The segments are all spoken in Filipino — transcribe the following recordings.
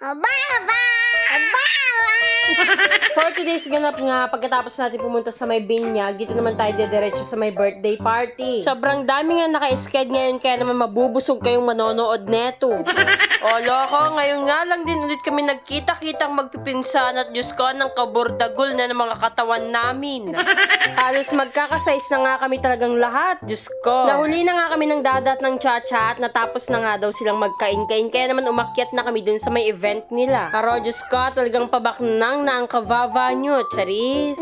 Baba! For today's ganap nga, pagkatapos natin pumunta sa may binyag, dito naman tayo dediretso sa may birthday party. Sobrang dami nga naka-sked ngayon, kaya naman mabubusog kayong manonood neto. O loko, ngayon nga lang din ulit kami nagkita-kitang magpipinsan at Diyos ko, ng kabordagol na ng mga katawan namin. Halos magkakasize na nga kami talagang lahat, Diyos ko. Nahuli na nga kami ng dadat ng cha-cha at natapos na nga daw silang magkain-kain, kaya naman umakyat na kami dun sa may event nila. Pero Diyos ko, talagang pabaknang na ang kavava nyo, charis.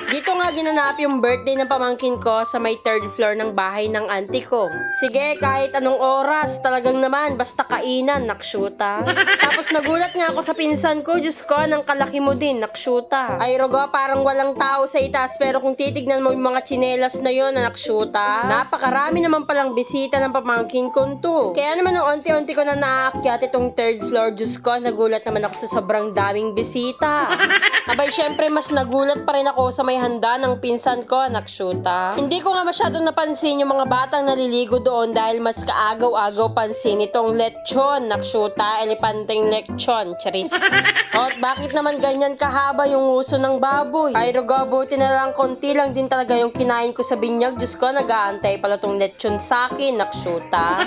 Dito nga ginanap yung birthday ng pamangkin ko sa may third floor ng bahay ng auntie ko. Sige, kahit anong oras, talagang naman, basta kainan, naksyuta. Tapos nagulat nga ako sa pinsan ko, Diyos ko, nang kalaki mo din, naksyuta. Ay, Rogo, parang walang tao sa itaas, pero kung titignan mo yung mga tsinelas na yon na naksyuta, napakarami naman palang bisita ng pamangkin ko to. Kaya naman nung unti-unti ko na naakyat itong third floor, Diyos ko, nagulat naman ako sa sobrang daming bisita. Abay, syempre, mas nagulat pa rin ako sa may handa ng pinsan ko, naksyuta. Hindi ko nga masyadong napansin yung mga batang naliligo doon dahil mas kaagaw-agaw pansin itong lechon, naksyuta, elepanteng lechon, charis. O, bakit naman ganyan kahaba yung uso ng baboy? Ay, Rogo, buti na lang, konti lang din talaga yung kinain ko sa binyag. Diyos ko, nag-aantay pala tong lechon sa akin, naksyuta.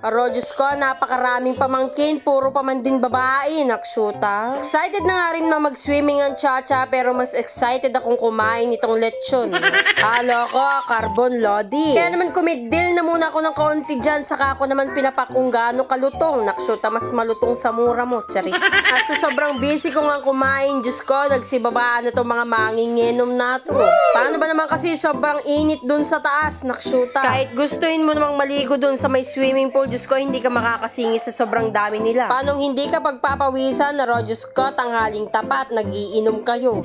Aro, Diyos ko, napakaraming pamangkin, puro pa man din babae, naksyuta. Excited na nga rin na mag-swimming ang cha-cha, pero mas excited akong kumain itong lechon. Halo ko, carbon lodi. Kaya naman kumidil na muna ako ng kaunti dyan, saka ako naman pinapak kung gaano kalutong, naksyuta, mas malutong sa mura mo, charis. At so sobrang busy ko nga kumain, Diyos ko, nagsibabaan na itong mga manginginom na to. Paano ba naman kasi sobrang init dun sa taas, naksyuta. Kahit gustuin mo namang maligo dun sa may swimming pool, Diyos ko, hindi ka makakasingit sa sobrang dami nila. Paano hindi ka pagpapawisan na Diyos ko, tanghaling tapat, nagiinom kayo.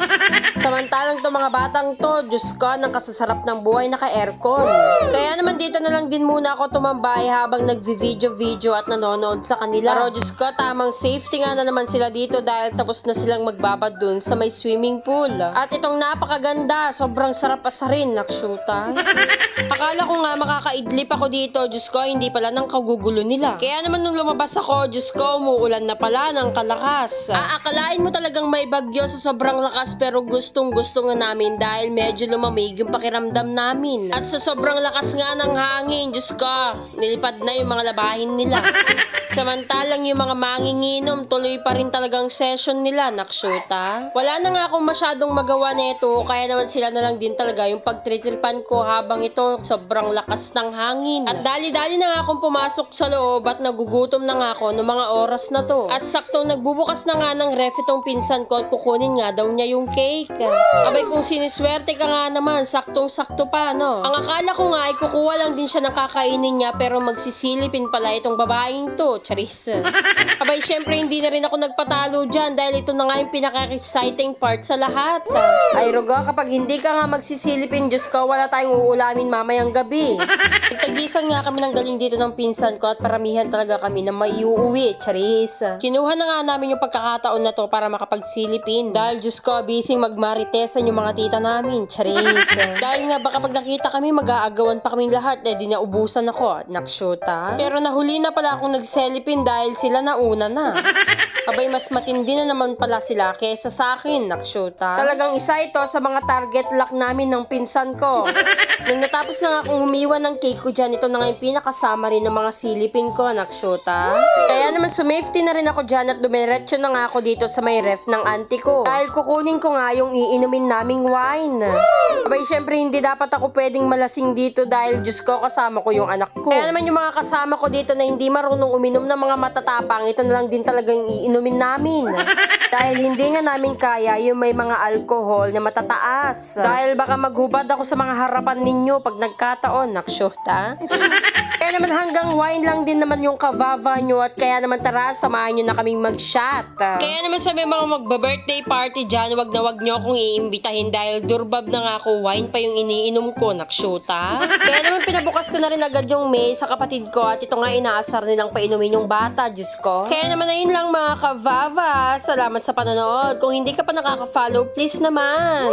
Samantalang to mga batang to, Diyos ko, ng kasasarap ng buhay, naka-aircon. Kaya naman dito na lang din muna ako tumambay habang nagvi-video at nanonood sa kanila. Pero Diyos ko, tamang safety nga na naman sila dito dahil tapos na silang magbabad dun sa may swimming pool. At itong napakaganda, sobrang sarap asarin, naksyuta. Akala ko nga makakaidlip ako dito, Diyos ko, hindi pala ng kagugulo nila. Kaya naman nung lumabas ako, Diyos ko, umuulan na pala ng kalakas. Aakalain mo talagang may bagyo sa sobrang lakas, pero gustong-gusto nga namin dahil medyo lumamig yung pakiramdam namin. At sa sobrang lakas nga ng hangin, Diyos ko, nilipad na yung mga labahin nila. Samantalang yung mga manginginom, tuloy pa rin talagang session nila, naksyuta. Wala na nga akong masyadong magawa nito, kaya naman sila na lang din talaga yung pagtritripan ko habang ito sobrang lakas ng hangin. At dali-dali na nga akong pumasok sa loob at nagugutom na nga ako noong mga oras na to. At saktong nagbubukas na nga ng ref itong pinsan ko at kukunin nga daw niya yung cake. Abay, kung siniswerte ka nga naman, saktong-sakto pa, no? Ang akala ko nga ay kukuha lang din siya ng kakainin niya, pero magsisilipin pala itong babaeng to, charis. Abay, syempre hindi na rin ako nagpatalo dyan dahil ito na nga yung pinaka-exciting part sa lahat. Ay, Rogo, kapag hindi ka nga magsisilipin, Diyos ko, wala tayong uulamin mamayang gabi. Nagtagisan nga kami ng galing dito ng pinsan ko at paramihan talaga kami na may uuwi, charis. Kinuha na nga namin yung pagkakataon na to para makapagsilipin dahil Diyos ko, busy magmaritesan yung mga tita namin, charis. Dahil nga baka pag nakita kami, mag-aagawan pa kaming lahat, di naubusan ako, naksyuta. Pero nahuli na pala akong nagselipin dahil sila nauna na. Abay, mas matindi na naman pala sila kesa sa akin, naksyuta. Talagang isa ito sa mga target lock namin ng pinsan ko. Nung natapos na nga akong humiwa ng cake ko dyan, ito na nga yung pinakasama rin ng mga silipin ko, naksyuta. Kaya naman sumafety na rin ako dyan at dumiretso na nga ako dito sa may ref ng auntie ko. Dahil kukunin ko nga yung iinumin naming wine. Abay, syempre hindi dapat ako pwedeng malasing dito dahil Diyos ko, kasama ko yung anak ko. Kaya naman yung mga kasama ko dito na hindi marunong uminom ng mga matatapang, ito na lang din talagang iinumin namin. Dahil hindi nga namin kaya yung may mga alcohol na matataas. Dahil baka maghubad ako sa mga harapan ninyo pag nagkataon, naksyota. Kaya naman hanggang wine lang din naman yung kavava nyo at kaya naman tara, samahan nyo na kaming mag-shot. Kaya naman sa mga magba-birthday party dyan, wag na wag nyo akong iimbitahin dahil durbab na nga ako, wine pa yung iniinom ko, nakshuta. Kaya naman pinabukas ko na rin agad yung May sa kapatid ko at ito nga inaasar nilang painumin yung bata, Diyos ko. Kaya naman ayun lang mga kavava, salamat sa panonood. Kung hindi ka pa nakaka-follow, please naman.